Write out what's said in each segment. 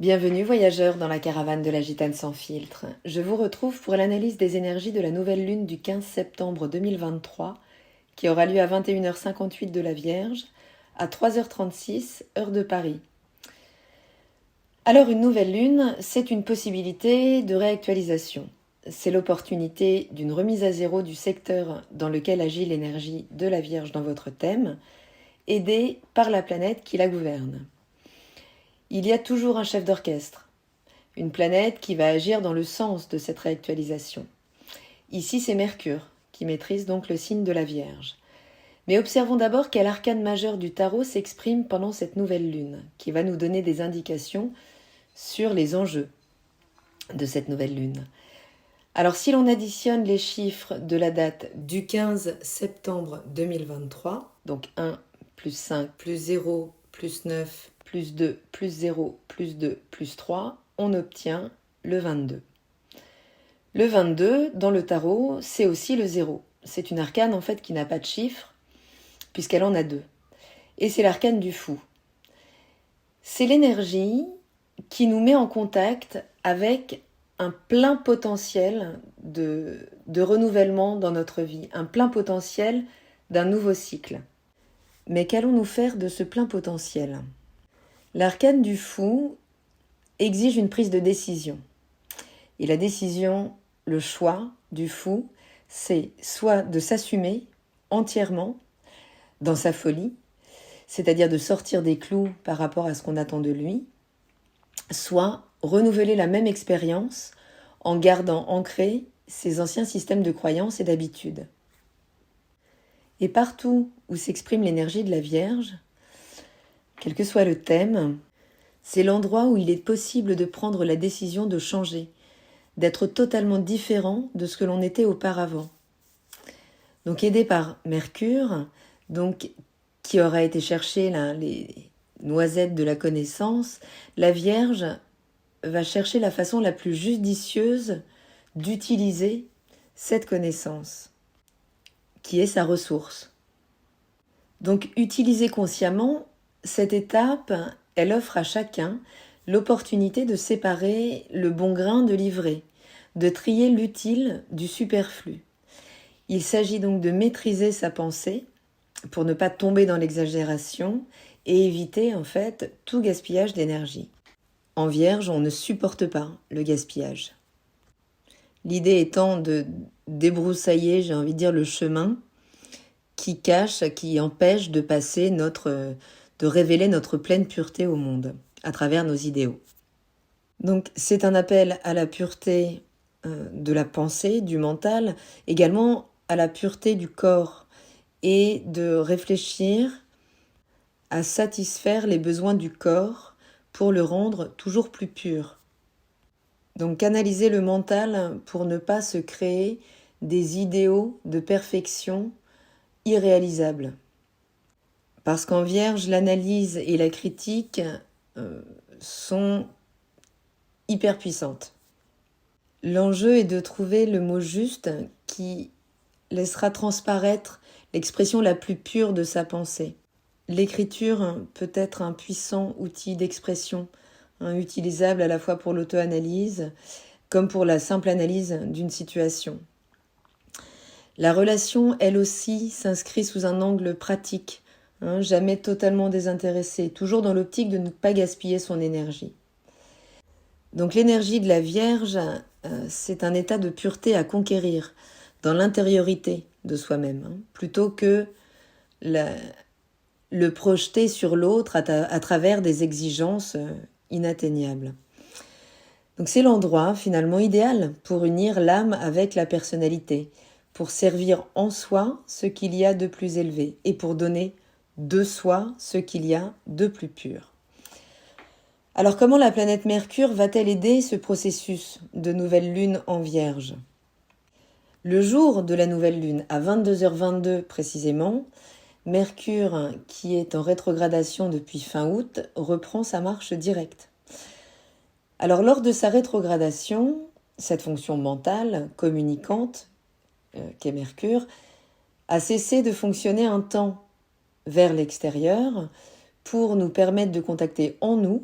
Bienvenue voyageurs dans la caravane de la Gitane sans filtre. Je vous retrouve pour l'analyse des énergies de la nouvelle lune du 15 septembre 2023 qui aura lieu à 21h58 de la Vierge, à 3h36 heure de Paris. Alors une nouvelle lune, c'est une possibilité de réactualisation. C'est l'opportunité d'une remise à zéro du secteur dans lequel agit l'énergie de la Vierge dans votre thème, aidée par la planète qui la gouverne. Il y a toujours un chef d'orchestre, une planète qui va agir dans le sens de cette réactualisation. Ici, c'est Mercure, qui maîtrise donc le signe de la Vierge. Mais observons d'abord quel arcane majeur du tarot s'exprime pendant cette nouvelle lune, qui va nous donner des indications sur les enjeux de cette nouvelle lune. Alors, si l'on additionne les chiffres de la date du 15 septembre 2023, donc 1 plus 5 plus 0 plus 9 plus 2 plus 0 plus 2 plus 3, on obtient le 22. Le 22, dans le tarot, c'est aussi le 0. C'est une arcane en fait qui n'a pas de chiffre, puisqu'elle en a 2. Et c'est l'arcane du fou. C'est l'énergie qui nous met en contact avec un plein potentiel de renouvellement dans notre vie, un plein potentiel d'un nouveau cycle. Mais qu'allons-nous faire de ce plein potentiel ? L'arcane du fou exige une prise de décision. Et la décision, le choix du fou, c'est soit de s'assumer entièrement dans sa folie, c'est-à-dire de sortir des clous par rapport à ce qu'on attend de lui, soit renouveler la même expérience en gardant ancrés ses anciens systèmes de croyances et d'habitudes. Et partout où s'exprime l'énergie de la Vierge, quel que soit le thème, c'est l'endroit où il est possible de prendre la décision de changer, d'être totalement différent de ce que l'on était auparavant. Donc aidé par Mercure, qui aura été chercher les noisettes de la connaissance, la Vierge va chercher la façon la plus judicieuse d'utiliser cette connaissance, qui est sa ressource. Donc utiliser consciemment cette étape, elle offre à chacun l'opportunité de séparer le bon grain de l'ivraie, de trier l'utile du superflu. Il s'agit donc de maîtriser sa pensée pour ne pas tomber dans l'exagération et éviter en fait tout gaspillage d'énergie. En Vierge, on ne supporte pas le gaspillage. L'idée étant de débroussailler, j'ai envie de dire, le chemin qui cache, qui empêche de passer de révéler notre pleine pureté au monde, à travers nos idéaux. Donc c'est un appel à la pureté de la pensée, du mental, également à la pureté du corps, et de réfléchir à satisfaire les besoins du corps pour le rendre toujours plus pur. Donc canaliser le mental pour ne pas se créer des idéaux de perfection irréalisables. Parce qu'en Vierge, l'analyse et la critique sont hyper puissantes. L'enjeu est de trouver le mot juste qui laissera transparaître l'expression la plus pure de sa pensée. L'écriture peut être un puissant outil d'expression, utilisable à la fois pour l'auto-analyse comme pour la simple analyse d'une situation. La relation, elle aussi, s'inscrit sous un angle pratique, jamais totalement désintéressé, toujours dans l'optique de ne pas gaspiller son énergie. Donc l'énergie de la Vierge, c'est un état de pureté à conquérir dans l'intériorité de soi-même, plutôt que le projeter sur l'autre à travers des exigences inatteignables. Donc c'est l'endroit finalement idéal pour unir l'âme avec la personnalité, pour servir en soi ce qu'il y a de plus élevé et pour donner de soi ce qu'il y a de plus pur. Alors comment la planète Mercure va-t-elle aider ce processus de nouvelle lune en Vierge ? Le jour de la nouvelle lune, à 22h22 précisément, Mercure, qui est en rétrogradation depuis fin août, reprend sa marche directe. Alors lors de sa rétrogradation, cette fonction mentale, communicante, qu'est Mercure, a cessé de fonctionner un temps vers l'extérieur pour nous permettre de contacter en nous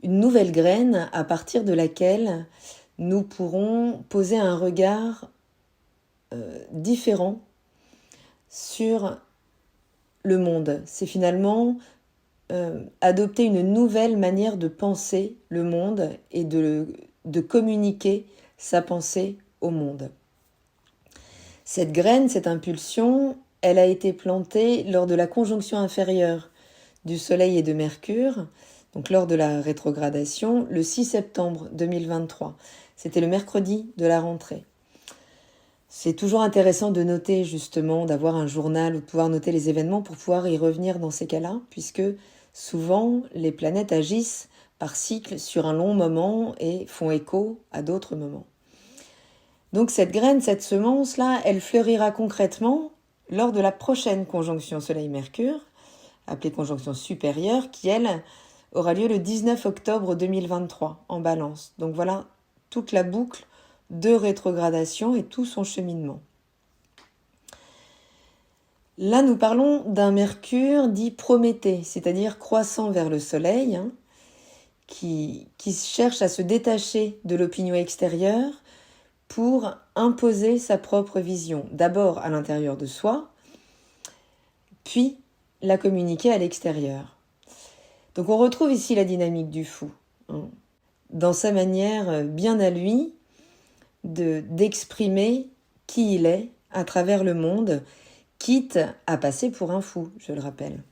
une nouvelle graine à partir de laquelle nous pourrons poser un regard différent sur le monde. C'est finalement adopter une nouvelle manière de penser le monde et de communiquer sa pensée au monde. Cette graine, cette impulsion, elle a été plantée lors de la conjonction inférieure du Soleil et de Mercure, donc lors de la rétrogradation, le 6 septembre 2023. C'était le mercredi de la rentrée. C'est toujours intéressant de noter justement, d'avoir un journal ou de pouvoir noter les événements pour pouvoir y revenir dans ces cas-là, puisque souvent les planètes agissent par cycle sur un long moment et font écho à d'autres moments. Donc cette graine, cette semence-là, elle fleurira concrètement lors de la prochaine conjonction Soleil-Mercure, appelée conjonction supérieure, qui, elle, aura lieu le 19 octobre 2023 en Balance. Donc voilà toute la boucle de rétrogradation et tout son cheminement. Là, nous parlons d'un Mercure dit Prométhée, c'est-à-dire croissant vers le Soleil, qui cherche à se détacher de l'opinion extérieure pour imposer sa propre vision, d'abord à l'intérieur de soi, puis la communiquer à l'extérieur. Donc on retrouve ici la dynamique du fou, dans sa manière bien à lui d'exprimer qui il est à travers le monde, quitte à passer pour un fou, je le rappelle.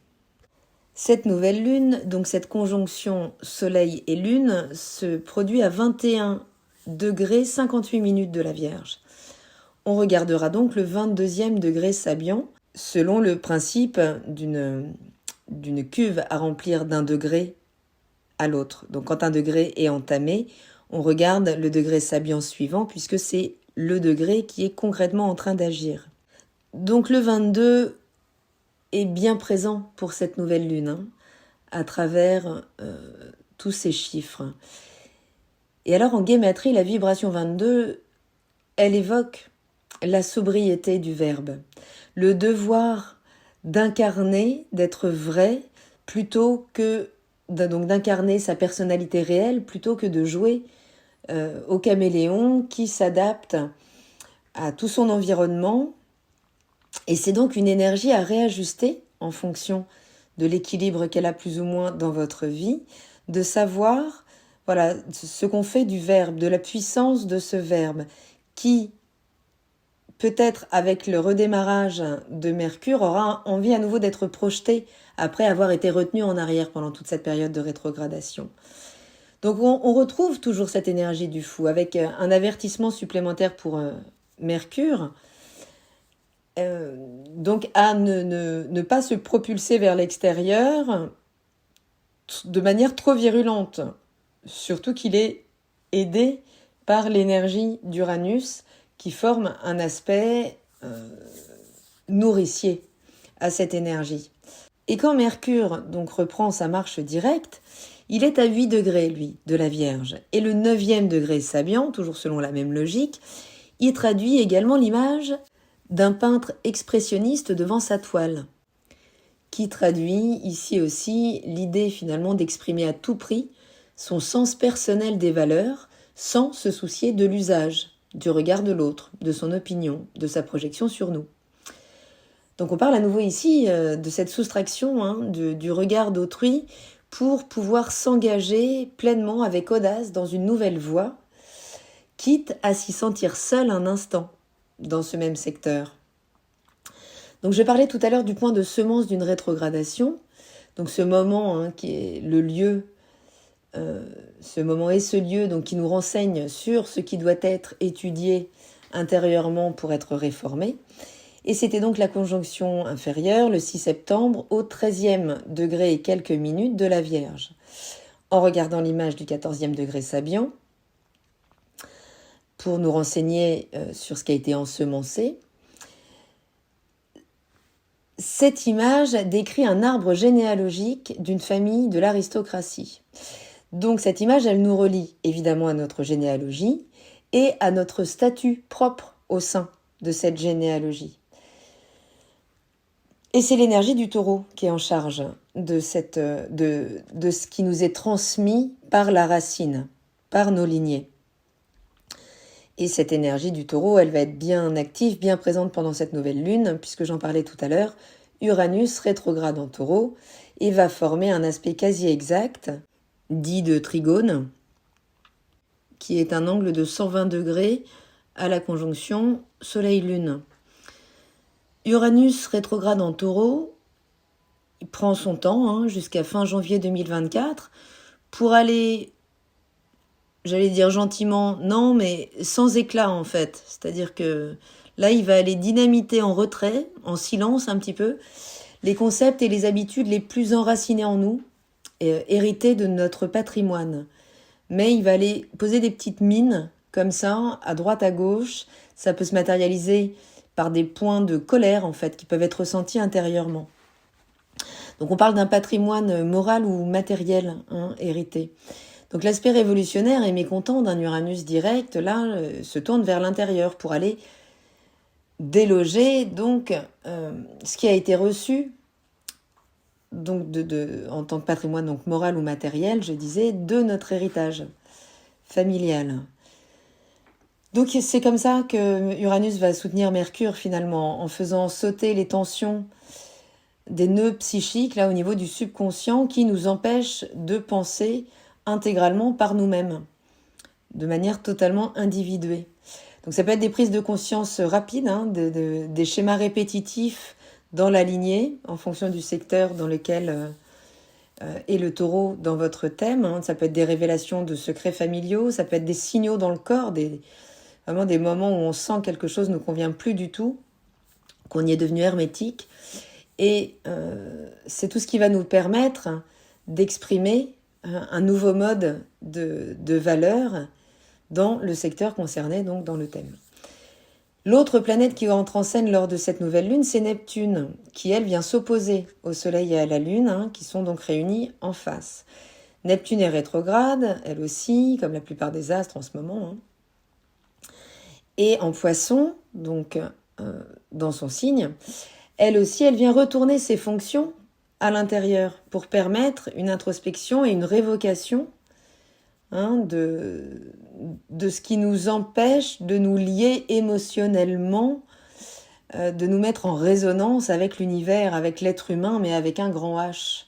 Cette nouvelle lune, donc cette conjonction Soleil et Lune, se produit à 21 degrés 58 minutes de la Vierge. On regardera donc le 22e degré Sabian, selon le principe d'une cuve à remplir d'un degré à l'autre. Donc quand un degré est entamé, on regarde le degré Sabian suivant, puisque c'est le degré qui est concrètement en train d'agir. Donc le 22 est bien présent pour cette nouvelle lune, à travers tous ces chiffres. Et alors en guématrie, la vibration 22, elle évoque la sobriété du verbe, le devoir d'incarner, d'être vrai, plutôt que donc d'incarner sa personnalité réelle, plutôt que de jouer au caméléon qui s'adapte à tout son environnement. Et c'est donc une énergie à réajuster en fonction de l'équilibre qu'elle a plus ou moins dans votre vie, de savoir voilà, ce qu'on fait du verbe, de la puissance de ce verbe, qui, peut-être avec le redémarrage de Mercure, aura envie à nouveau d'être projeté après avoir été retenu en arrière pendant toute cette période de rétrogradation. Donc on retrouve toujours cette énergie du fou, avec un avertissement supplémentaire pour Mercure, donc à ne pas se propulser vers l'extérieur de manière trop virulente, surtout qu'il est aidé par l'énergie d'Uranus qui forme un aspect nourricier à cette énergie. Et quand Mercure donc reprend sa marche directe, il est à 8 degrés, lui, de la Vierge. Et le 9e degré Sabian, toujours selon la même logique, il traduit également l'image d'un peintre expressionniste devant sa toile, qui traduit ici aussi l'idée finalement d'exprimer à tout prix son sens personnel des valeurs sans se soucier de l'usage, du regard de l'autre, de son opinion, de sa projection sur nous. Donc on parle à nouveau ici de cette soustraction du regard d'autrui pour pouvoir s'engager pleinement avec audace dans une nouvelle voie, quitte à s'y sentir seul un instant dans ce même secteur. Donc je parlais tout à l'heure du point de semence d'une rétrogradation, donc ce moment qui est le lieu, ce moment est ce lieu donc, qui nous renseigne sur ce qui doit être étudié intérieurement pour être réformé. Et c'était donc la conjonction inférieure, le 6 septembre, au 13e degré et quelques minutes de la Vierge. En regardant l'image du 14e degré Sabian, pour nous renseigner sur ce qui a été ensemencé, cette image décrit un arbre généalogique d'une famille de l'aristocratie. Donc cette image, elle nous relie évidemment à notre généalogie et à notre statut propre au sein de cette généalogie. Et c'est l'énergie du taureau qui est en charge de ce qui nous est transmis par la racine, par nos lignées. Et cette énergie du taureau, elle va être bien active, bien présente pendant cette nouvelle lune, puisque j'en parlais tout à l'heure, Uranus rétrograde en taureau et va former un aspect quasi exact, dit de trigone, qui est un angle de 120 degrés à la conjonction Soleil-Lune. Uranus rétrograde en taureau, il prend son temps jusqu'à fin janvier 2024 pour aller, j'allais dire gentiment, non, mais sans éclat en fait. C'est-à-dire que là, il va aller dynamiter en retrait, en silence un petit peu, les concepts et les habitudes les plus enracinés en nous, hérités de notre patrimoine. Mais il va aller poser des petites mines, comme ça, à droite, à gauche. Ça peut se matérialiser par des points de colère, en fait, qui peuvent être ressentis intérieurement. Donc on parle d'un patrimoine moral ou matériel hérité. Donc l'aspect révolutionnaire et mécontent d'un Uranus direct, là, se tourne vers l'intérieur pour aller déloger donc ce qui a été reçu donc en tant que patrimoine donc moral ou matériel, je disais, de notre héritage familial. Donc c'est comme ça que Uranus va soutenir Mercure finalement, en faisant sauter les tensions des nœuds psychiques là au niveau du subconscient qui nous empêchent de penser intégralement par nous-mêmes, de manière totalement individuée. Donc ça peut être des prises de conscience rapides, des schémas répétitifs dans la lignée, en fonction du secteur dans lequel est le taureau dans votre thème. Ça peut être des révélations de secrets familiaux, ça peut être des signaux dans le corps, vraiment des moments où on sent que quelque chose ne nous convient plus du tout, qu'on y est devenu hermétique. Et c'est tout ce qui va nous permettre d'exprimer un nouveau mode de valeur dans le secteur concerné, donc dans le thème. L'autre planète qui entre en scène lors de cette nouvelle lune, c'est Neptune, qui elle vient s'opposer au Soleil et à la Lune, qui sont donc réunis en face. Neptune est rétrograde, elle aussi, comme la plupart des astres en ce moment. Et en Poisson, donc dans son signe, elle aussi, elle vient retourner ses fonctions à l'intérieur pour permettre une introspection et une révocation de ce qui nous empêche de nous lier émotionnellement, de nous mettre en résonance avec l'univers, avec l'être humain, mais avec un grand H.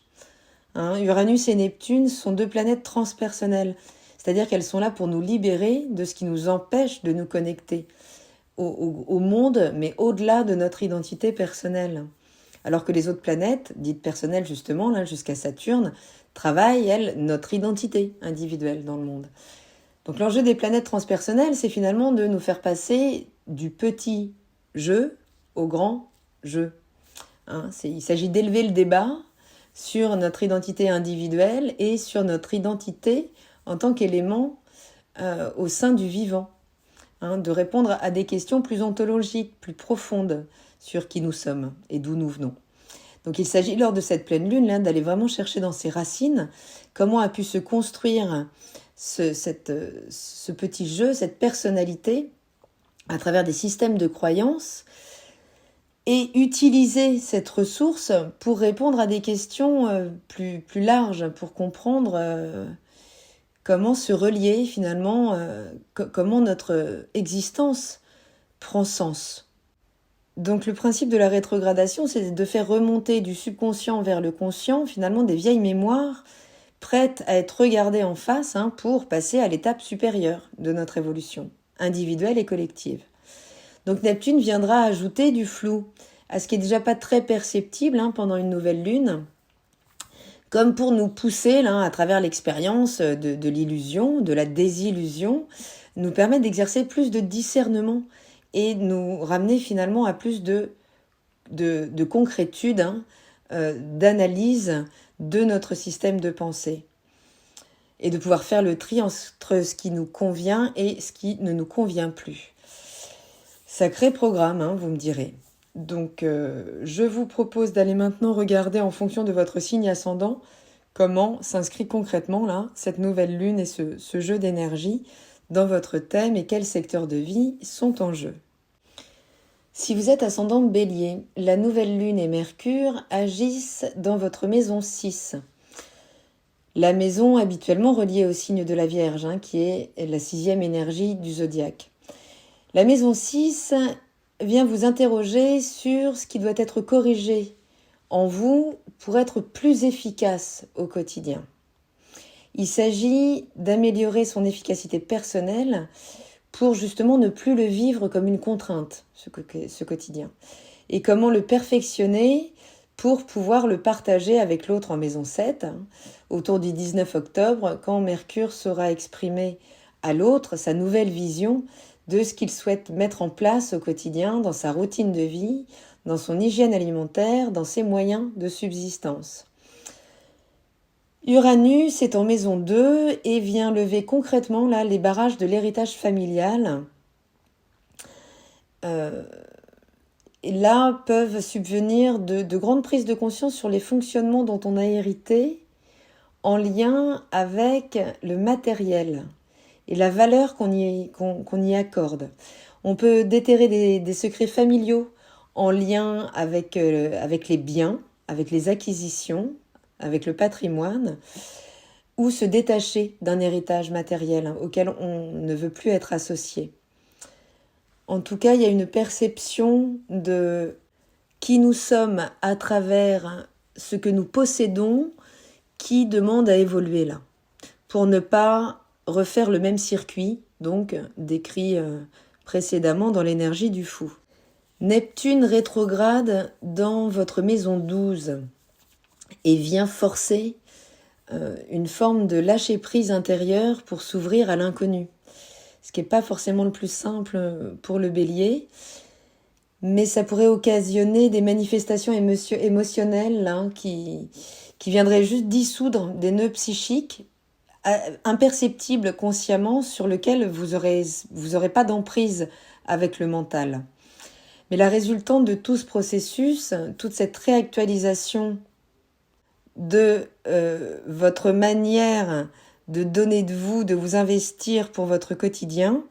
Uranus et Neptune sont deux planètes transpersonnelles, c'est-à-dire qu'elles sont là pour nous libérer de ce qui nous empêche de nous connecter au monde, mais au-delà de notre identité personnelle. Alors que les autres planètes, dites personnelles justement, là jusqu'à Saturne, travaillent, elles, notre identité individuelle dans le monde. Donc l'enjeu des planètes transpersonnelles, c'est finalement de nous faire passer du petit jeu au grand jeu. Il s'agit d'élever le débat sur notre identité individuelle et sur notre identité en tant qu'élément au sein du vivant. De répondre à des questions plus ontologiques, plus profondes sur qui nous sommes et d'où nous venons. Donc il s'agit lors de cette pleine lune là, d'aller vraiment chercher dans ses racines comment a pu se construire ce petit jeu, cette personnalité à travers des systèmes de croyances et utiliser cette ressource pour répondre à des questions plus larges, pour comprendre comment se relier finalement, comment notre existence prend sens. Donc le principe de la rétrogradation, c'est de faire remonter du subconscient vers le conscient finalement des vieilles mémoires prêtes à être regardées en face pour passer à l'étape supérieure de notre évolution, individuelle et collective. Donc Neptune viendra ajouter du flou à ce qui est déjà pas très perceptible pendant une nouvelle lune, comme pour nous pousser là, à travers l'expérience de l'illusion, de la désillusion, nous permettre d'exercer plus de discernement et nous ramener finalement à plus de concrétude, d'analyse de notre système de pensée. Et de pouvoir faire le tri entre ce qui nous convient et ce qui ne nous convient plus. Sacré programme, vous me direz. Donc, je vous propose d'aller maintenant regarder en fonction de votre signe ascendant comment s'inscrit concrètement là cette nouvelle lune et ce jeu d'énergie dans votre thème et quels secteurs de vie sont en jeu. Si vous êtes ascendant Bélier, la nouvelle lune et Mercure agissent dans votre maison 6. La maison habituellement reliée au signe de la Vierge, qui est la 6e énergie du zodiaque. La maison 6 vient vous interroger sur ce qui doit être corrigé en vous pour être plus efficace au quotidien. Il s'agit d'améliorer son efficacité personnelle pour justement ne plus le vivre comme une contrainte, ce quotidien. Et comment le perfectionner pour pouvoir le partager avec l'autre en maison 7, autour du 19 octobre, quand Mercure saura exprimer à l'autre sa nouvelle vision de ce qu'il souhaite mettre en place au quotidien, dans sa routine de vie, dans son hygiène alimentaire, dans ses moyens de subsistance. Uranus est en maison 2 et vient lever concrètement là les barrages de l'héritage familial. Et là peuvent subvenir de grandes prises de conscience sur les fonctionnements dont on a hérité en lien avec le matériel et la valeur qu'on y accorde. On peut déterrer des secrets familiaux en lien avec les biens, avec les acquisitions, avec le patrimoine, ou se détacher d'un héritage matériel auquel on ne veut plus être associé. En tout cas, il y a une perception de qui nous sommes à travers ce que nous possédons qui demande à évoluer là, pour ne pas refaire le même circuit, donc décrit précédemment dans l'énergie du fou. Neptune rétrograde dans votre maison 12 et vient forcer une forme de lâcher-prise intérieure pour s'ouvrir à l'inconnu. Ce qui n'est pas forcément le plus simple pour le Bélier, mais ça pourrait occasionner des manifestations émotionnelles qui viendraient juste dissoudre des nœuds psychiques imperceptibles consciemment sur lesquels vous aurez pas d'emprise avec le mental. Mais la résultante de tout ce processus, toute cette réactualisation de votre manière de donner de vous, de vous investir pour votre quotidien,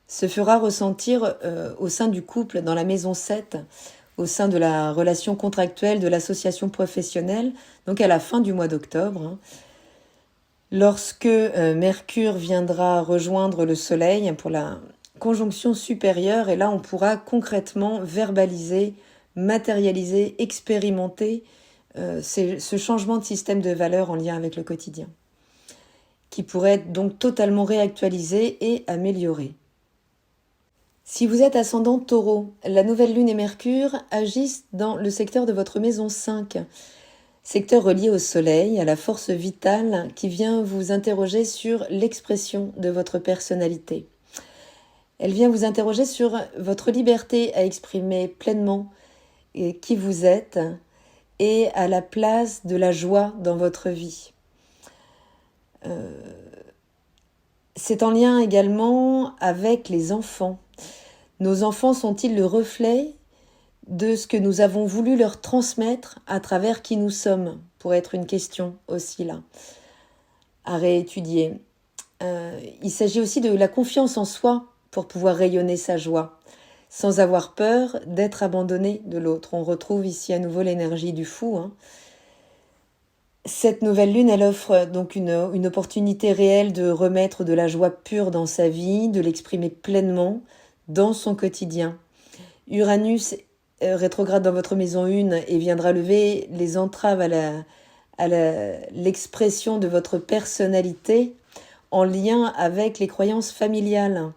se fera ressentir au sein du couple, dans la maison 7, au sein de la relation contractuelle, de l'association professionnelle, donc à la fin du mois d'octobre, lorsque Mercure viendra rejoindre le Soleil pour la conjonction supérieure, et là on pourra concrètement verbaliser, matérialiser, expérimenter ce changement de système de valeurs en lien avec le quotidien, qui pourrait être donc totalement réactualisé et amélioré. Si vous êtes ascendant Taureau, la nouvelle lune et Mercure agissent dans le secteur de votre maison 5, secteur relié au soleil, à la force vitale qui vient vous interroger sur l'expression de votre personnalité. Elle vient vous interroger sur votre liberté à exprimer pleinement qui vous êtes et à la place de la joie dans votre vie. C'est en lien également avec les enfants. Nos enfants sont-ils le reflet de ce que nous avons voulu leur transmettre à travers qui nous sommes, pourrait être une question aussi là, à réétudier. Il s'agit aussi de la confiance en soi pour pouvoir rayonner sa joie, sans avoir peur d'être abandonné de l'autre. On retrouve ici à nouveau l'énergie du fou. Cette nouvelle lune, elle offre donc une opportunité réelle de remettre de la joie pure dans sa vie, de l'exprimer pleinement dans son quotidien. Uranus rétrograde dans votre maison 1 et viendra lever les entraves à l'expression de votre personnalité en lien avec les croyances familiales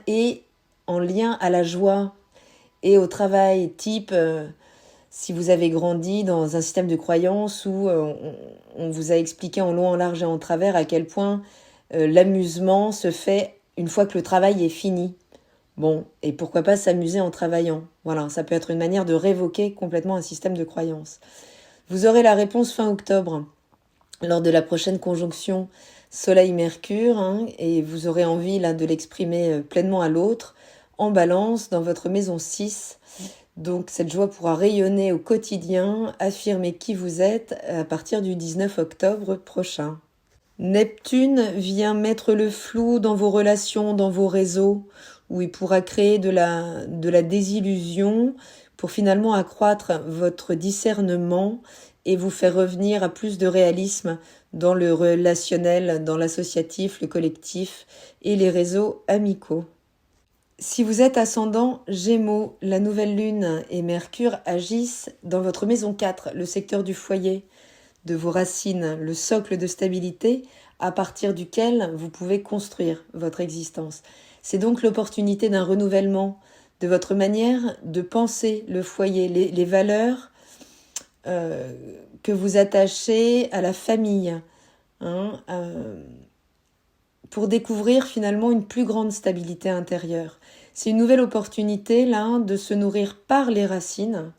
et en lien à la joie et au travail, type si vous avez grandi dans un système de croyances où on vous a expliqué en long, en large et en travers à quel point l'amusement se fait une fois que le travail est fini. Bon, et pourquoi pas s'amuser en travaillant? Voilà, ça peut être une manière de révoquer complètement un système de croyances. Vous aurez la réponse fin octobre, lors de la prochaine conjonction Soleil-Mercure, et vous aurez envie là de l'exprimer pleinement à l'autre, en balance, dans votre maison 6. Donc cette joie pourra rayonner au quotidien, affirmer qui vous êtes à partir du 19 octobre prochain. Neptune vient mettre le flou dans vos relations, dans vos réseaux, où il pourra créer de la désillusion pour finalement accroître votre discernement et vous faire revenir à plus de réalisme dans le relationnel, dans l'associatif, le collectif et les réseaux amicaux. Si vous êtes ascendant Gémeaux, la nouvelle lune et Mercure agissent dans votre maison 4, le secteur du foyer, de vos racines, le socle de stabilité à partir duquel vous pouvez construire votre existence. C'est donc l'opportunité d'un renouvellement de votre manière de penser le foyer, les valeurs que vous attachez à la famille, pour découvrir finalement une plus grande stabilité intérieure. C'est une nouvelle opportunité là de se nourrir par les racines,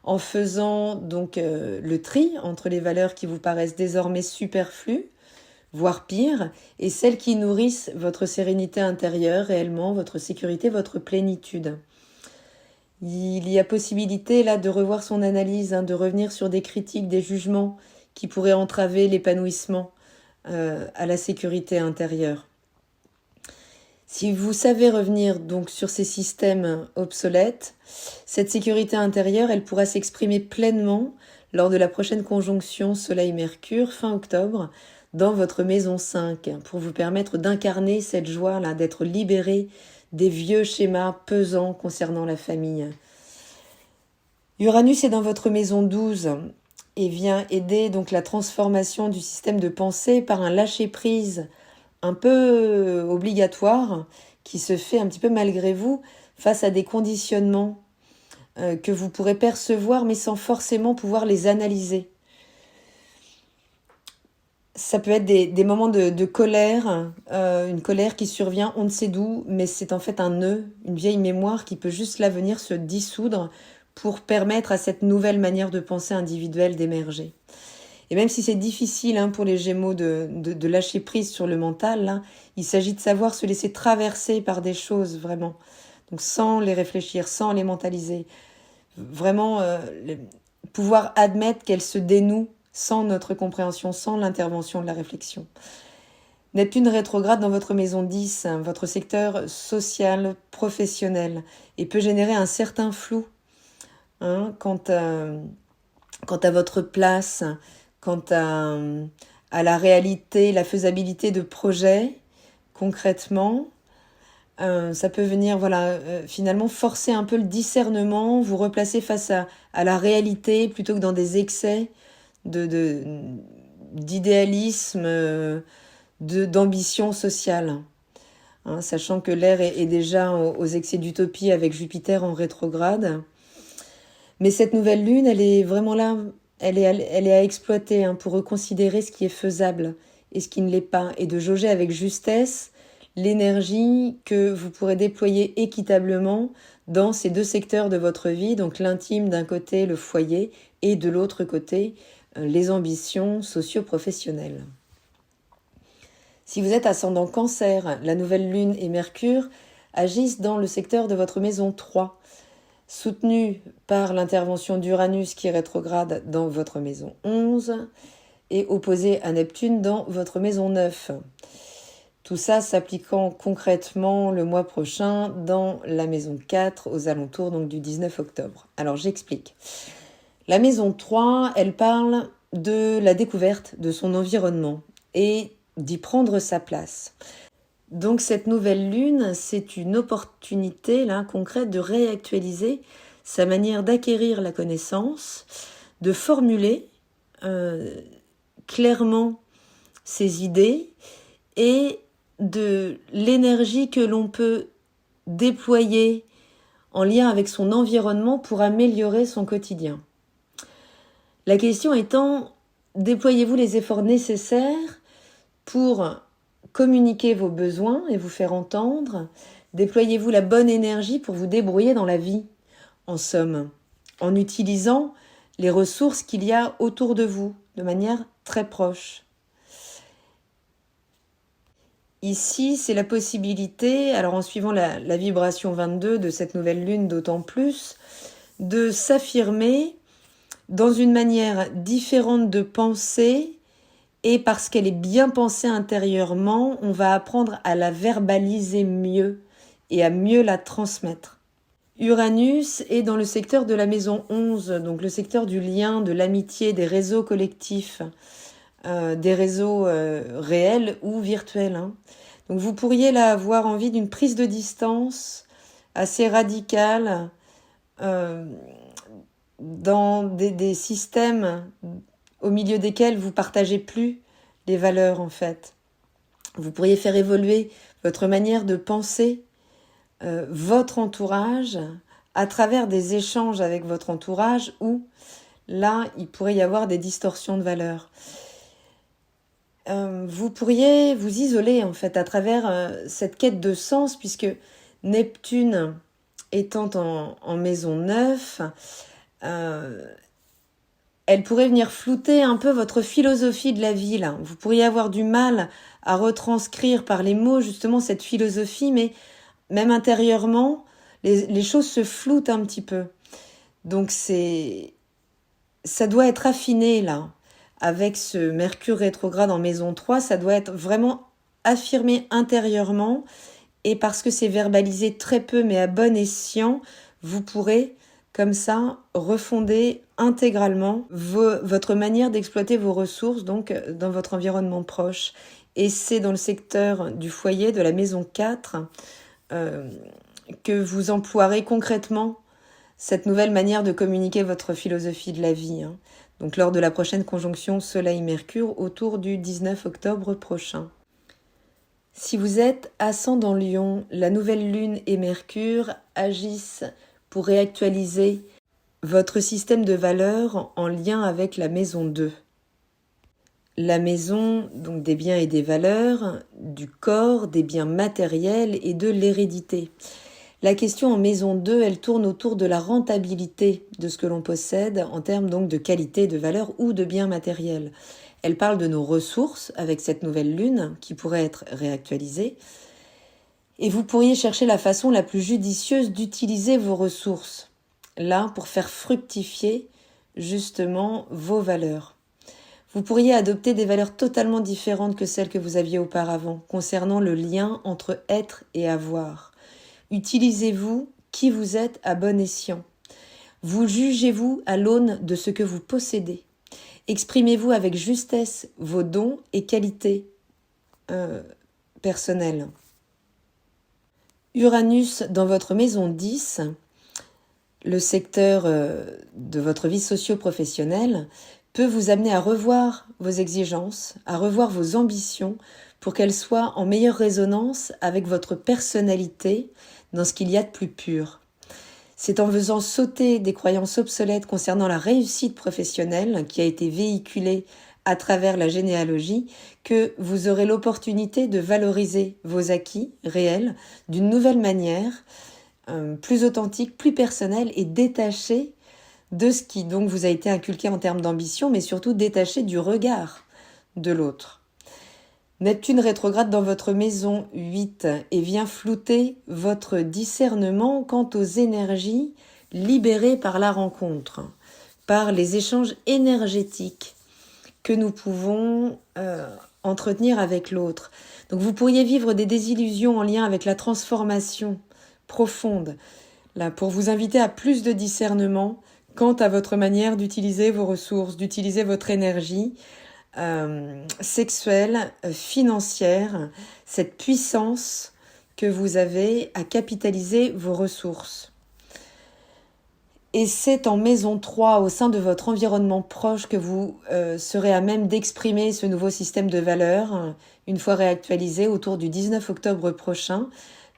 en faisant donc le tri entre les valeurs qui vous paraissent désormais superflues, voire pire, et celles qui nourrissent votre sérénité intérieure réellement, votre sécurité, votre plénitude. Il y a possibilité là de revoir son analyse, de revenir sur des critiques, des jugements qui pourraient entraver l'épanouissement à la sécurité intérieure. Si vous savez revenir donc sur ces systèmes obsolètes, cette sécurité intérieure, elle pourra s'exprimer pleinement lors de la prochaine conjonction Soleil-Mercure, fin octobre, dans votre maison 5, pour vous permettre d'incarner cette joie-là, d'être libéré des vieux schémas pesants concernant la famille. Uranus est dans votre maison 12 et vient aider donc la transformation du système de pensée par un lâcher-prise un peu obligatoire qui se fait un petit peu malgré vous face à des conditionnements que vous pourrez percevoir mais sans forcément pouvoir les analyser. Ça peut être des moments de colère, une colère qui survient on ne sait d'où, mais c'est en fait un nœud, une vieille mémoire qui peut juste là venir se dissoudre pour permettre à cette nouvelle manière de penser individuelle d'émerger. Et même si c'est difficile pour les Gémeaux de lâcher prise sur le mental, là, il s'agit de savoir se laisser traverser par des choses vraiment, donc sans les réfléchir, sans les mentaliser, vraiment pouvoir admettre qu'elles se dénouent sans notre compréhension, sans l'intervention de la réflexion. Neptune rétrograde dans votre maison 10, votre secteur social, professionnel, et peut générer un certain flou quant à votre place, quant à la réalité, la faisabilité de projets, concrètement. Ça peut venir finalement forcer un peu le discernement, vous replacer face à la réalité plutôt que dans des excès d'idéalisme, d'ambition sociale. Sachant que l'air est déjà aux excès d'utopie avec Jupiter en rétrograde. Mais cette nouvelle lune, elle est vraiment là, elle est à exploiter pour reconsidérer ce qui est faisable et ce qui ne l'est pas, et de jauger avec justesse l'énergie que vous pourrez déployer équitablement dans ces deux secteurs de votre vie, donc l'intime d'un côté, le foyer, et de l'autre côté, les ambitions socio-professionnelles. Si vous êtes ascendant Cancer, la nouvelle lune et Mercure agissent dans le secteur de votre maison 3, soutenu par l'intervention d'Uranus qui est rétrograde dans votre maison 11 et opposé à Neptune dans votre maison 9. Tout ça s'appliquant concrètement le mois prochain dans la maison 4 aux alentours donc du 19 octobre. Alors j'explique. La maison 3, elle parle de la découverte de son environnement et d'y prendre sa place. Donc cette nouvelle lune, c'est une opportunité là, concrète de réactualiser sa manière d'acquérir la connaissance, de formuler clairement ses idées et de l'énergie que l'on peut déployer en lien avec son environnement pour améliorer son quotidien. La question étant, déployez-vous les efforts nécessaires pour communiquer vos besoins et vous faire entendre? Déployez-vous la bonne énergie pour vous débrouiller dans la vie, en somme, en utilisant les ressources qu'il y a autour de vous, de manière très proche. Ici, c'est la possibilité, alors en suivant la vibration 22 de cette nouvelle lune d'autant plus, de s'affirmer dans une manière différente de penser, et parce qu'elle est bien pensée intérieurement, on va apprendre à la verbaliser mieux et à mieux la transmettre. Uranus est dans le secteur de la maison 11, donc le secteur du lien, de l'amitié, des réseaux collectifs, des réseaux réels ou virtuels. Donc vous pourriez là avoir envie d'une prise de distance assez radicale dans des systèmes au milieu desquels vous partagez plus les valeurs en fait. Vous pourriez faire évoluer votre manière de penser, votre entourage, à travers des échanges avec votre entourage où là, il pourrait y avoir des distorsions de valeurs. Vous pourriez vous isoler en fait à travers cette quête de sens puisque Neptune étant en maison 9, elle pourrait venir flouter un peu votre philosophie de la vie là. Vous pourriez avoir du mal à retranscrire par les mots justement cette philosophie, mais même intérieurement, les choses se floutent un petit peu. Donc ça doit être affiné là. Avec ce Mercure rétrograde en maison 3, ça doit être vraiment affirmé intérieurement. Et parce que c'est verbalisé très peu, mais à bon escient, vous pourrez, comme ça, refonder intégralement votre manière d'exploiter vos ressources, donc dans votre environnement proche. Et c'est dans le secteur du foyer, de la maison 4, que vous emploierez concrètement cette nouvelle manière de communiquer votre philosophie de la vie. Donc lors de la prochaine conjonction Soleil-Mercure autour du 19 octobre prochain. Si vous êtes ascendant Lion, la nouvelle lune et Mercure agissent pour réactualiser votre système de valeurs en lien avec la maison 2. La maison donc des biens et des valeurs, du corps, des biens matériels et de l'hérédité. La question en maison 2, elle tourne autour de la rentabilité de ce que l'on possède en termes donc de qualité, de valeur ou de biens matériels. Elle parle de nos ressources avec cette nouvelle lune qui pourrait être réactualisée. Et vous pourriez chercher la façon la plus judicieuse d'utiliser vos ressources, là, pour faire fructifier justement vos valeurs. Vous pourriez adopter des valeurs totalement différentes que celles que vous aviez auparavant, concernant le lien entre être et avoir. Utilisez-vous qui vous êtes à bon escient. Vous jugez-vous à l'aune de ce que vous possédez. Exprimez-vous avec justesse vos dons et qualités personnelles. Uranus dans votre maison 10, le secteur de votre vie socio-professionnelle, peut vous amener à revoir vos exigences, à revoir vos ambitions pour qu'elles soient en meilleure résonance avec votre personnalité dans ce qu'il y a de plus pur. C'est en faisant sauter des croyances obsolètes concernant la réussite professionnelle qui a été véhiculée à travers la généalogie que vous aurez l'opportunité de valoriser vos acquis réels d'une nouvelle manière, plus authentique, plus personnelle et détachée de ce qui donc vous a été inculqué en termes d'ambition, mais surtout détachée du regard de l'autre. Neptune rétrograde dans votre maison 8 et vient flouter votre discernement quant aux énergies libérées par la rencontre, par les échanges énergétiques que nous pouvons entretenir avec l'autre. Donc vous pourriez vivre des désillusions en lien avec la transformation profonde, là, pour vous inviter à plus de discernement quant à votre manière d'utiliser vos ressources, d'utiliser votre énergie, sexuelle, financière, cette puissance que vous avez à capitaliser vos ressources. Et c'est en maison 3, au sein de votre environnement proche, que vous serez à même d'exprimer ce nouveau système de valeurs, une fois réactualisé autour du 19 octobre prochain,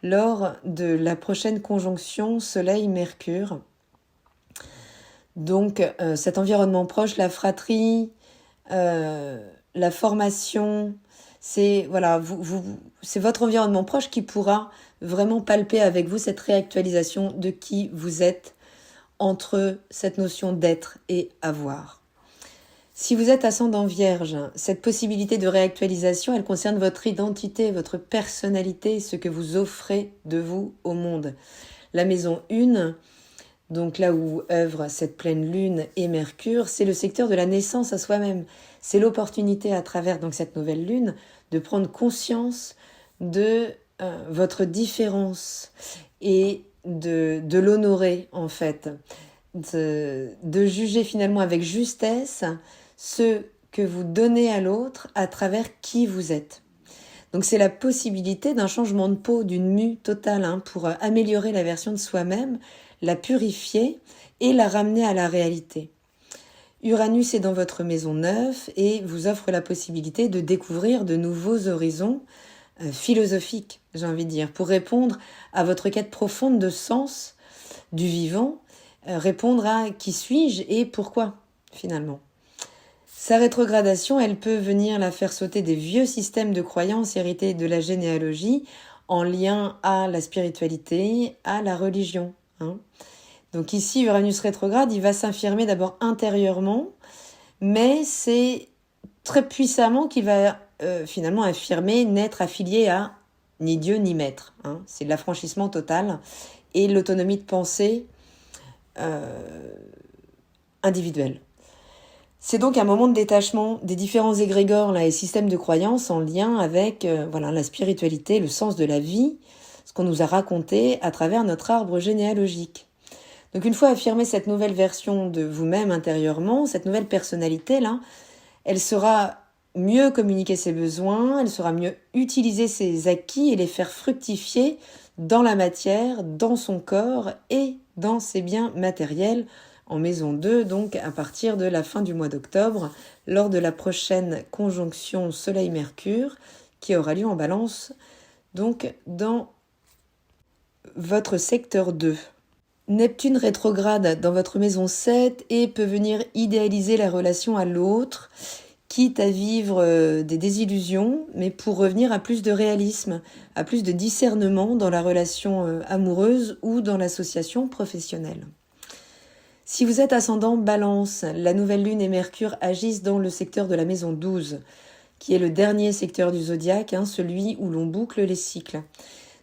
lors de la prochaine conjonction Soleil-Mercure. Donc cet environnement proche, la fratrie, la formation, c'est c'est votre environnement proche qui pourra vraiment palper avec vous cette réactualisation de qui vous êtes entre cette notion d'être et avoir. Si vous êtes ascendant Vierge, cette possibilité de réactualisation, elle concerne votre identité, votre personnalité, ce que vous offrez de vous au monde. La maison 1, donc là où œuvre cette pleine lune et Mercure, c'est le secteur de la naissance à soi-même. C'est l'opportunité à travers donc cette nouvelle lune de prendre conscience de votre différence et de l'honorer en fait, de juger finalement avec justesse ce que vous donnez à l'autre à travers qui vous êtes. Donc c'est la possibilité d'un changement de peau, d'une mue totale pour améliorer la version de soi-même, la purifier et la ramener à la réalité. Uranus est dans votre maison 9 et vous offre la possibilité de découvrir de nouveaux horizons philosophiques, j'ai envie de dire, pour répondre à votre quête profonde de sens du vivant, répondre à qui suis-je et pourquoi finalement. Sa rétrogradation, elle peut venir la faire sauter des vieux systèmes de croyances hérités de la généalogie en lien à la spiritualité, à la religion. Donc ici, Uranus rétrograde, il va s'affirmer d'abord intérieurement, mais c'est très puissamment qu'il va finalement affirmer n'être affilié à ni Dieu ni maître. C'est l'affranchissement total et l'autonomie de pensée individuelle. C'est donc un moment de détachement des différents égrégores et systèmes de croyances en lien avec la spiritualité, le sens de la vie, ce qu'on nous a raconté à travers notre arbre généalogique. Donc une fois affirmée cette nouvelle version de vous-même intérieurement, cette nouvelle personnalité-là, elle saura mieux communiquer ses besoins, elle saura mieux utiliser ses acquis et les faire fructifier dans la matière, dans son corps et dans ses biens matériels, en maison 2, donc à partir de la fin du mois d'octobre, lors de la prochaine conjonction Soleil-Mercure, qui aura lieu en Balance, donc dans votre secteur 2. Neptune rétrograde dans votre maison 7 et peut venir idéaliser la relation à l'autre, quitte à vivre des désillusions, mais pour revenir à plus de réalisme, à plus de discernement dans la relation amoureuse ou dans l'association professionnelle. Si vous êtes ascendant Balance, la nouvelle lune et Mercure agissent dans le secteur de la maison 12, qui est le dernier secteur du zodiaque, celui où l'on boucle les cycles.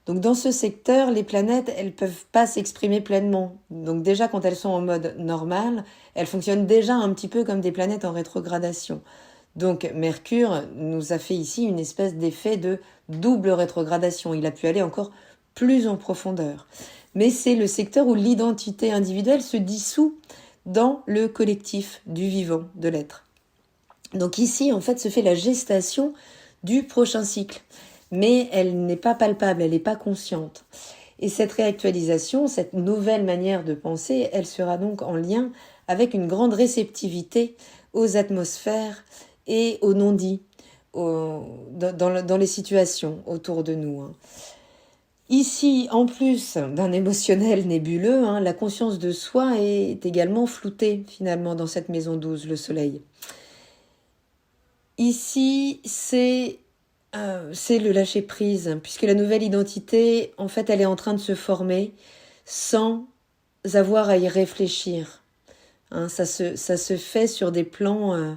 Donc dans ce secteur, les planètes, elles peuvent pas s'exprimer pleinement. Donc déjà, quand elles sont en mode normal, elles fonctionnent déjà un petit peu comme des planètes en rétrogradation. Donc Mercure nous a fait ici une espèce d'effet de double rétrogradation. Il a pu aller encore plus en profondeur. Mais c'est le secteur où l'identité individuelle se dissout dans le collectif du vivant, de l'être. Donc ici, en fait, se fait la gestation du prochain cycle. Mais elle n'est pas palpable, elle n'est pas consciente. Et cette réactualisation, cette nouvelle manière de penser, elle sera donc en lien avec une grande réceptivité aux atmosphères et aux non-dits, dans les situations autour de nous. Ici, en plus d'un émotionnel nébuleux, la conscience de soi est également floutée finalement dans cette maison 12, le soleil. Ici, c'est le lâcher-prise, puisque la nouvelle identité, en fait, elle est en train de se former sans avoir à y réfléchir. Ça se fait sur des plans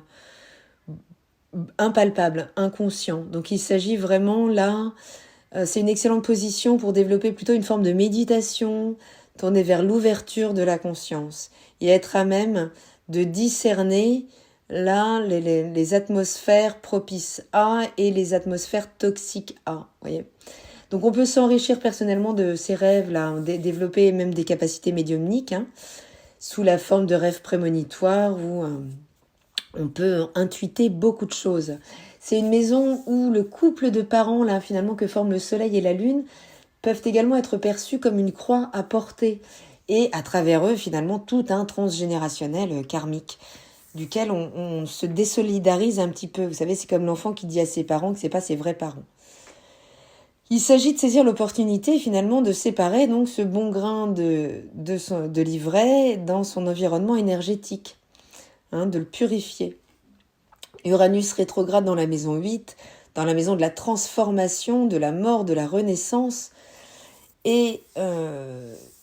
impalpables, inconscients. Donc il s'agit vraiment là, c'est une excellente position pour développer plutôt une forme de méditation, tourner vers l'ouverture de la conscience et être à même de discerner là les atmosphères propices A et les atmosphères toxiques A. Voyez. Donc on peut s'enrichir personnellement de ces rêves-là, développer même des capacités médiumniques, sous la forme de rêves prémonitoires où on peut intuiter beaucoup de choses. C'est une maison où le couple de parents, là, finalement, que forment le soleil et la lune, peuvent également être perçus comme une croix à porter. Et à travers eux, finalement, tout un transgénérationnel karmique, duquel on se désolidarise un petit peu. Vous savez, c'est comme l'enfant qui dit à ses parents que ce n'est pas ses vrais parents. Il s'agit de saisir l'opportunité, finalement, de séparer donc ce bon grain de l'ivraie dans son environnement énergétique, de le purifier. Uranus rétrograde dans la maison 8, dans la maison de la transformation, de la mort, de la renaissance. Et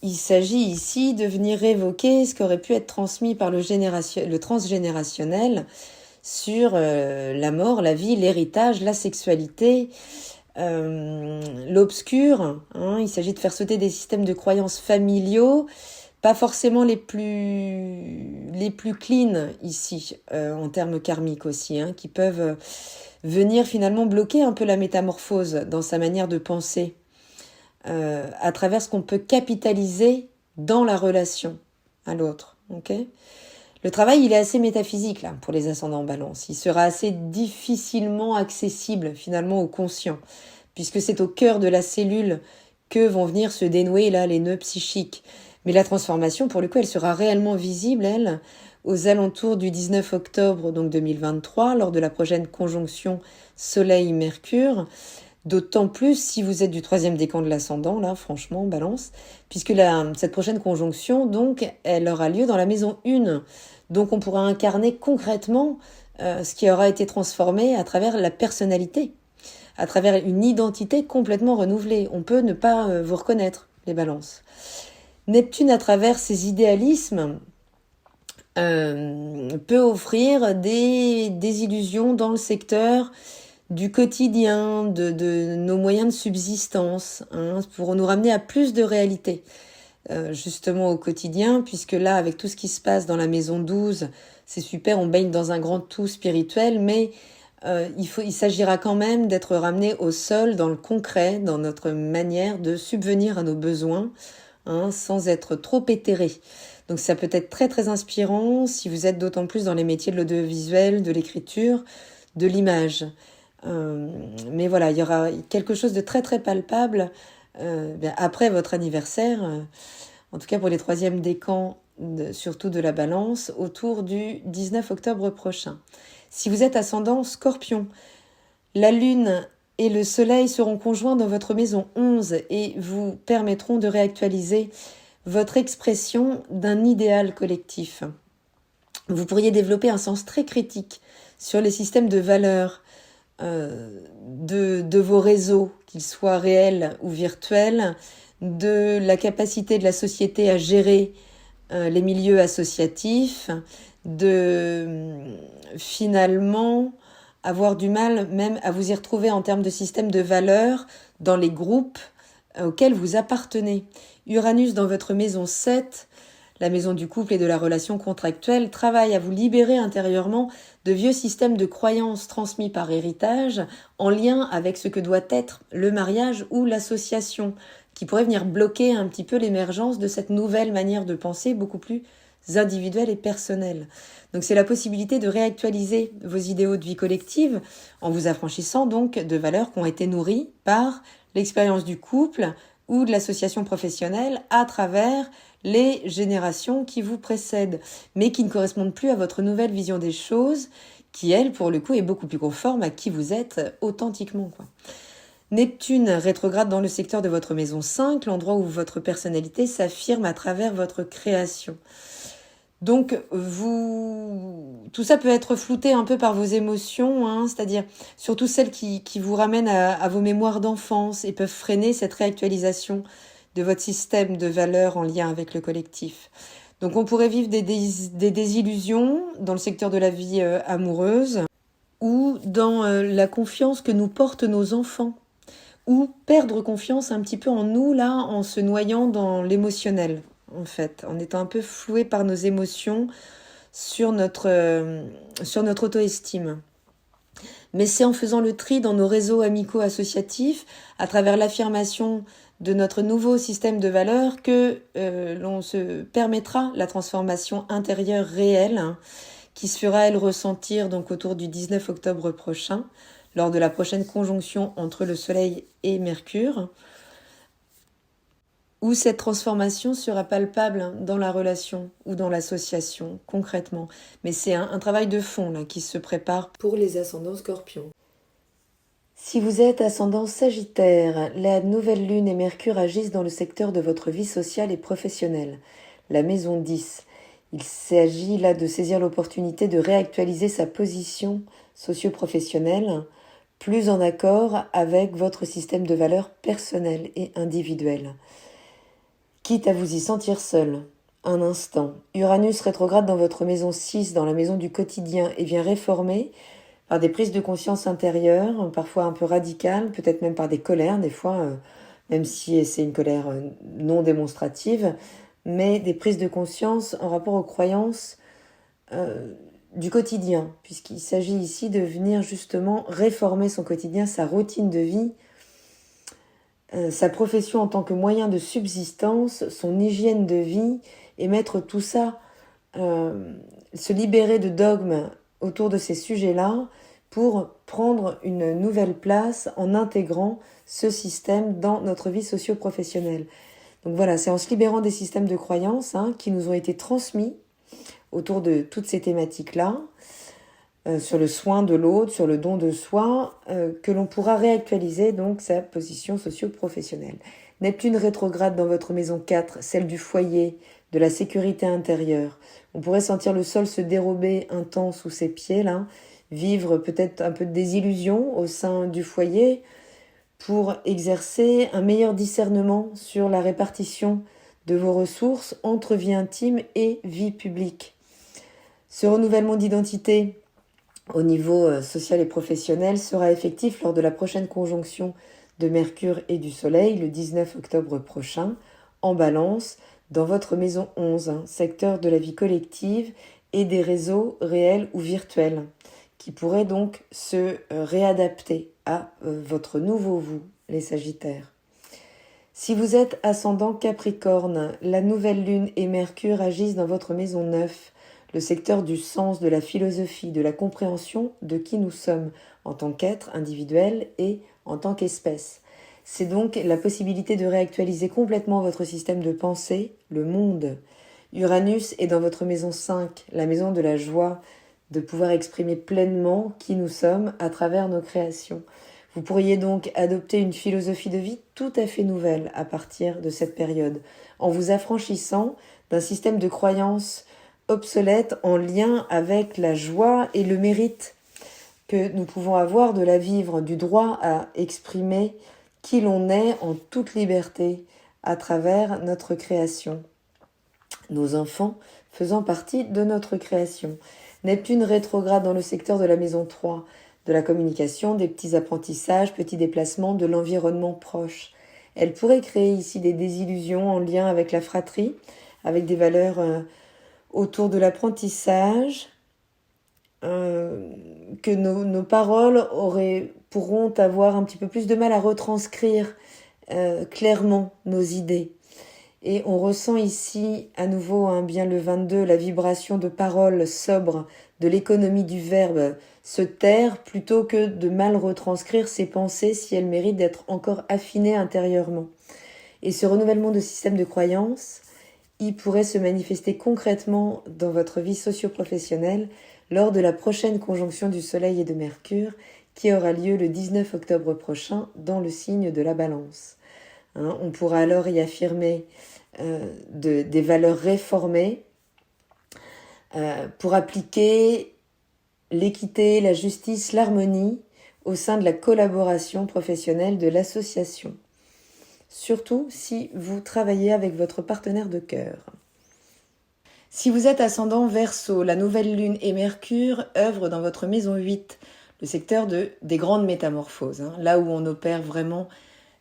il s'agit ici de venir évoquer ce qui aurait pu être transmis par le transgénérationnel sur la mort, la vie, l'héritage, la sexualité, l'obscur. Il s'agit de faire sauter des systèmes de croyances familiaux, pas forcément les plus clean ici, en termes karmiques aussi, qui peuvent venir finalement bloquer un peu la métamorphose dans sa manière de penser. à travers ce qu'on peut capitaliser dans la relation à l'autre. Okay, le travail, il est assez métaphysique là pour les ascendants en balance. Il sera assez difficilement accessible finalement au conscient, puisque c'est au cœur de la cellule que vont venir se dénouer là les nœuds psychiques. Mais la transformation, pour le coup, elle sera réellement visible, elle, aux alentours du 19 octobre donc 2023, lors de la prochaine conjonction Soleil-Mercure. D'autant plus si vous êtes du troisième décan de l'ascendant, là, franchement, balance, puisque cette prochaine conjonction, donc, elle aura lieu dans la maison 1. Donc, on pourra incarner concrètement ce qui aura été transformé à travers la personnalité, à travers une identité complètement renouvelée. On peut ne pas vous reconnaître, les balances. Neptune, à travers ses idéalismes, peut offrir des illusions dans le secteur du quotidien, de nos moyens de subsistance, pour nous ramener à plus de réalité, justement au quotidien, puisque là, avec tout ce qui se passe dans la maison 12, c'est super, on baigne dans un grand tout spirituel, mais il s'agira quand même d'être ramené au sol, dans le concret, dans notre manière de subvenir à nos besoins, sans être trop éthéré. Donc ça peut être très très inspirant si vous êtes d'autant plus dans les métiers de l'audiovisuel, de l'écriture, de l'image. Mais voilà, il y aura quelque chose de très très palpable après votre anniversaire, en tout cas pour les troisièmes décans, surtout de la balance, autour du 19 octobre prochain. Si vous êtes ascendant Scorpion, la lune et le soleil seront conjoints dans votre maison 11 et vous permettront de réactualiser votre expression d'un idéal collectif. Vous pourriez développer un sens très critique sur les systèmes de valeurs de vos réseaux, qu'ils soient réels ou virtuels, de la capacité de la société à gérer les milieux associatifs, de finalement avoir du mal même à vous y retrouver en termes de système de valeurs dans les groupes auxquels vous appartenez. Uranus dans votre maison 7, la maison du couple et de la relation contractuelle, travaille à vous libérer intérieurement de vieux systèmes de croyances transmis par héritage en lien avec ce que doit être le mariage ou l'association, qui pourrait venir bloquer un petit peu l'émergence de cette nouvelle manière de penser beaucoup plus individuelle et personnelle. Donc c'est la possibilité de réactualiser vos idéaux de vie collective en vous affranchissant donc de valeurs qui ont été nourries par l'expérience du couple ou de l'association professionnelle à travers les générations qui vous précèdent, mais qui ne correspondent plus à votre nouvelle vision des choses, qui, elle, pour le coup, est beaucoup plus conforme à qui vous êtes authentiquement, quoi. Neptune rétrograde dans le secteur de votre maison 5, l'endroit où votre personnalité s'affirme à travers votre création. Donc, tout ça peut être flouté un peu par vos émotions, c'est-à-dire surtout celles qui vous ramènent à vos mémoires d'enfance et peuvent freiner cette réactualisation de votre système de valeurs en lien avec le collectif. Donc, on pourrait vivre des désillusions dans le secteur de la vie amoureuse ou dans la confiance que nous portent nos enfants, ou perdre confiance un petit peu en nous, là, en se noyant dans l'émotionnel. En fait, en étant un peu floué par nos émotions sur notre auto-estime. Mais c'est en faisant le tri dans nos réseaux amicaux associatifs, à travers l'affirmation de notre nouveau système de valeurs, que l'on se permettra la transformation intérieure réelle, qui se fera, elle, ressentir donc autour du 19 octobre prochain, lors de la prochaine conjonction entre le Soleil et Mercure, où cette transformation sera palpable dans la relation ou dans l'association, concrètement. Mais c'est un travail de fond là, qui se prépare pour les ascendants Scorpions. Si vous êtes ascendant Sagittaire, la nouvelle lune et Mercure agissent dans le secteur de votre vie sociale et professionnelle, la maison 10. Il s'agit là de saisir l'opportunité de réactualiser sa position socio-professionnelle, plus en accord avec votre système de valeurs personnel et individuel. Quitte à vous y sentir seul, un instant, Uranus rétrograde dans votre maison 6, dans la maison du quotidien, et vient réformer par des prises de conscience intérieures, parfois un peu radicales, peut-être même par des colères, des fois, même si c'est une colère non démonstrative, mais des prises de conscience en rapport aux croyances du quotidien, puisqu'il s'agit ici de venir justement réformer son quotidien, sa routine de vie, sa profession en tant que moyen de subsistance, son hygiène de vie, et mettre tout ça, se libérer de dogmes autour de ces sujets-là pour prendre une nouvelle place en intégrant ce système dans notre vie socio-professionnelle. Donc voilà, c'est en se libérant des systèmes de croyances qui nous ont été transmis autour de toutes ces thématiques-là, sur le soin de l'autre, sur le don de soi, que l'on pourra réactualiser donc sa position socio-professionnelle. Neptune rétrograde dans votre maison 4, celle du foyer, de la sécurité intérieure. On pourrait sentir le sol se dérober un temps sous ses pieds, là, vivre peut-être un peu de désillusion au sein du foyer pour exercer un meilleur discernement sur la répartition de vos ressources entre vie intime et vie publique. Ce renouvellement d'identité au niveau social et professionnel sera effectif lors de la prochaine conjonction de Mercure et du Soleil, le 19 octobre prochain, en Balance, dans votre maison 11, secteur de la vie collective et des réseaux réels ou virtuels, qui pourraient donc se réadapter à votre nouveau vous, les Sagittaires. Si vous êtes ascendant Capricorne, la nouvelle lune et Mercure agissent dans votre maison 9, le secteur du sens, de la philosophie, de la compréhension de qui nous sommes en tant qu'être individuel et en tant qu'espèce. C'est donc la possibilité de réactualiser complètement votre système de pensée, le monde. Uranus est dans votre maison 5, la maison de la joie, de pouvoir exprimer pleinement qui nous sommes à travers nos créations. Vous pourriez donc adopter une philosophie de vie tout à fait nouvelle à partir de cette période, en vous affranchissant d'un système de croyances obsolète en lien avec la joie et le mérite que nous pouvons avoir de la vivre, du droit à exprimer qui l'on est en toute liberté à travers notre création. Nos enfants faisant partie de notre création. Neptune rétrograde dans le secteur de la maison 3, de la communication, des petits apprentissages, petits déplacements, de l'environnement proche. Elle pourrait créer ici des désillusions en lien avec la fratrie, avec des valeurs autour de l'apprentissage, que nos paroles pourront avoir un petit peu plus de mal à retranscrire clairement nos idées. Et on ressent ici à nouveau, bien le 22, la vibration de paroles sobres, de l'économie du verbe, se taire plutôt que de mal retranscrire ses pensées si elles méritent d'être encore affinées intérieurement. Et ce renouvellement de système de croyances, il pourrait se manifester concrètement dans votre vie socio-professionnelle lors de la prochaine conjonction du Soleil et de Mercure qui aura lieu le 19 octobre prochain dans le signe de la Balance. On pourra alors y affirmer des valeurs réformées pour appliquer l'équité, la justice, l'harmonie au sein de la collaboration professionnelle de l'association. Surtout si vous travaillez avec votre partenaire de cœur. Si vous êtes ascendant Verseau, la nouvelle lune et Mercure œuvrent dans votre maison 8, le secteur des grandes métamorphoses, là où on opère vraiment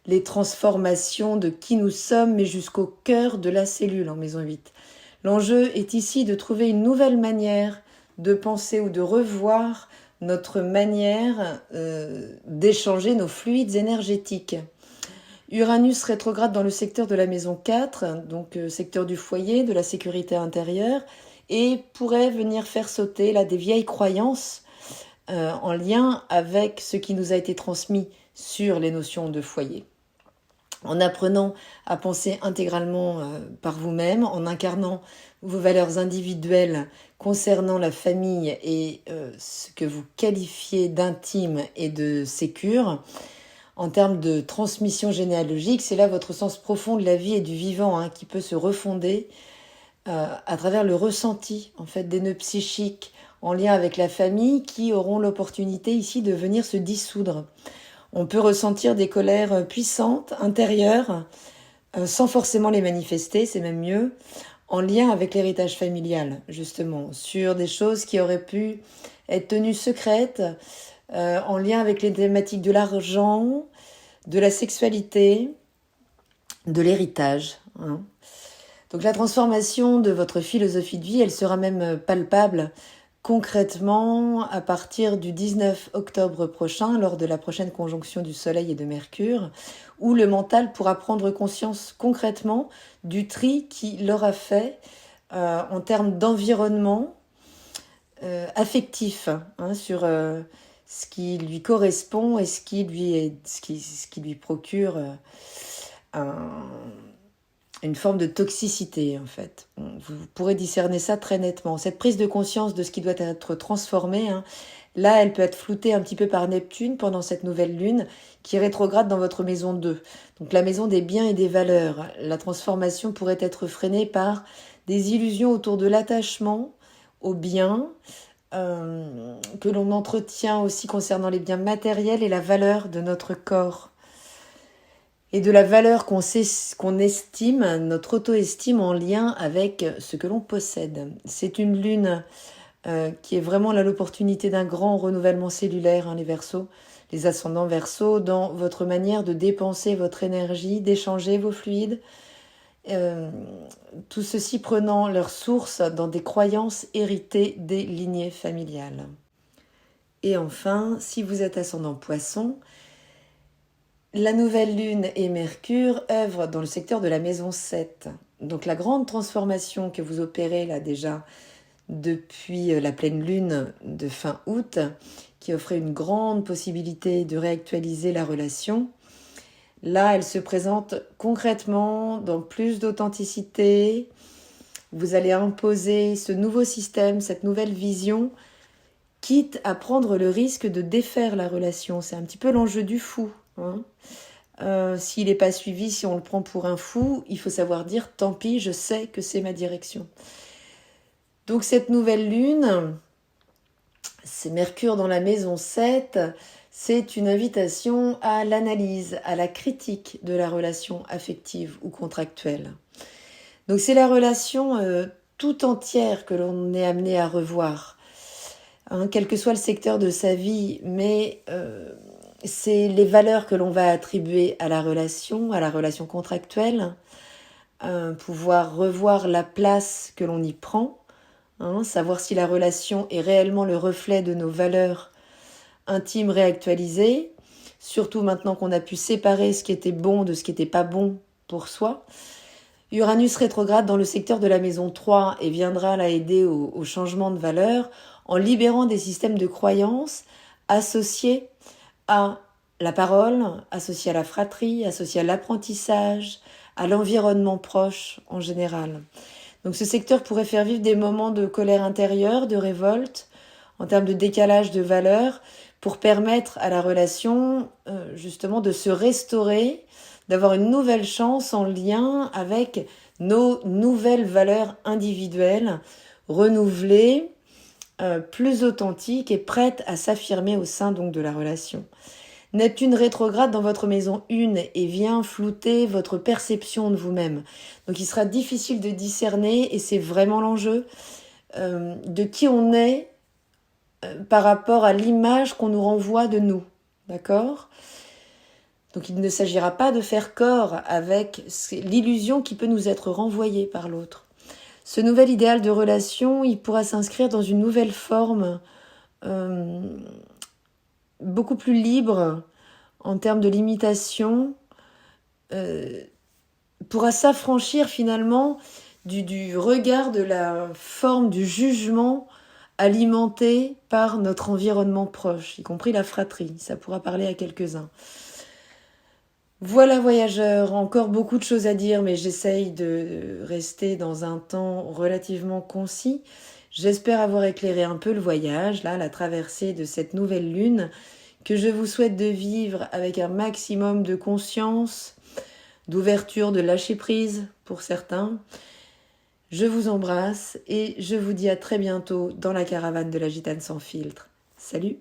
les transformations de qui nous sommes, mais jusqu'au cœur de la cellule en maison 8. L'enjeu est ici de trouver une nouvelle manière de penser ou de revoir notre manière d'échanger nos fluides énergétiques. Uranus rétrograde dans le secteur de la maison 4, donc secteur du foyer, de la sécurité intérieure, et pourrait venir faire sauter des vieilles croyances en lien avec ce qui nous a été transmis sur les notions de foyer. En apprenant à penser intégralement par vous-même, en incarnant vos valeurs individuelles concernant la famille et ce que vous qualifiez d'intime et de sécure, en termes de transmission généalogique, c'est là votre sens profond de la vie et du vivant qui peut se refonder à travers le ressenti en fait, des nœuds psychiques en lien avec la famille qui auront l'opportunité ici de venir se dissoudre. On peut ressentir des colères puissantes, intérieures, sans forcément les manifester, c'est même mieux, en lien avec l'héritage familial, justement, sur des choses qui auraient pu être tenues secrètes, en lien avec les thématiques de l'argent, de la sexualité, de l'héritage. Donc la transformation de votre philosophie de vie, elle sera même palpable Concrètement, à partir du 19 octobre prochain, lors de la prochaine conjonction du Soleil et de Mercure, où le mental pourra prendre conscience concrètement du tri qu'il aura fait en termes d'environnement affectif, hein, sur ce qui lui correspond et ce qui lui procure une forme de toxicité, en fait. Vous pourrez discerner ça très nettement. Cette prise de conscience de ce qui doit être transformé, hein, là, elle peut être floutée un petit peu par Neptune pendant cette nouvelle lune qui rétrograde dans votre maison 2. Donc la maison des biens et des valeurs. La transformation pourrait être freinée par des illusions autour de l'attachement aux biens, que l'on entretient aussi concernant les biens matériels et la valeur de notre corps. Et de la valeur qu'on estime, notre auto-estime en lien avec ce que l'on possède. C'est une lune qui est vraiment là l'opportunité d'un grand renouvellement cellulaire, hein, les Verseaux, les ascendants Verseaux, dans votre manière de dépenser votre énergie, d'échanger vos fluides, tout ceci prenant leur source dans des croyances héritées des lignées familiales. Et enfin, si vous êtes ascendant Poisson, la nouvelle lune et Mercure œuvrent dans le secteur de la maison 7. Donc la grande transformation que vous opérez là déjà depuis la pleine lune de fin août, qui offrait une grande possibilité de réactualiser la relation, là elle se présente concrètement dans plus d'authenticité. Vous allez imposer ce nouveau système, cette nouvelle vision, quitte à prendre le risque de défaire la relation. C'est un petit peu l'enjeu du fou. Hein. S'il n'est pas suivi, si on le prend pour un fou, il faut savoir dire tant pis, je sais que c'est ma direction. Donc cette nouvelle lune, c'est Mercure dans la maison 7, c'est une invitation à l'analyse, à la critique de la relation affective ou contractuelle. Donc c'est la relation tout entière que l'on est amené à revoir, hein, quel que soit le secteur de sa vie, mais c'est les valeurs que l'on va attribuer à la relation contractuelle, pouvoir revoir la place que l'on y prend, hein, savoir si la relation est réellement le reflet de nos valeurs intimes réactualisées, surtout maintenant qu'on a pu séparer ce qui était bon de ce qui n'était pas bon pour soi. Uranus rétrograde dans le secteur de la maison 3 et viendra là aider au changement de valeur en libérant des systèmes de croyances associés à la parole, associés à la fratrie, associés à l'apprentissage, à l'environnement proche en général. Donc ce secteur pourrait faire vivre des moments de colère intérieure, de révolte, en termes de décalage de valeurs, pour permettre à la relation justement de se restaurer, d'avoir une nouvelle chance en lien avec nos nouvelles valeurs individuelles, renouvelées, plus authentiques et prêtes à s'affirmer au sein donc de la relation. Neptune rétrograde dans votre maison 1 et vient flouter votre perception de vous-même. Donc il sera difficile de discerner, et c'est vraiment l'enjeu, de qui on est par rapport à l'image qu'on nous renvoie de nous. D'accord ? Donc il ne s'agira pas de faire corps avec l'illusion qui peut nous être renvoyée par l'autre. Ce nouvel idéal de relation, il pourra s'inscrire dans une nouvelle forme beaucoup plus libre en termes de limitation, pourra s'affranchir finalement du regard de la forme du jugement alimenté par notre environnement proche, y compris la fratrie. Ça pourra parler à quelques-uns. Voilà voyageurs, encore beaucoup de choses à dire, mais j'essaye de rester dans un temps relativement concis. J'espère avoir éclairé un peu le voyage, là, la traversée de cette nouvelle lune, que je vous souhaite de vivre avec un maximum de conscience, d'ouverture, de lâcher prise pour certains. Je vous embrasse et je vous dis à très bientôt dans la caravane de la Gitane sans filtre. Salut!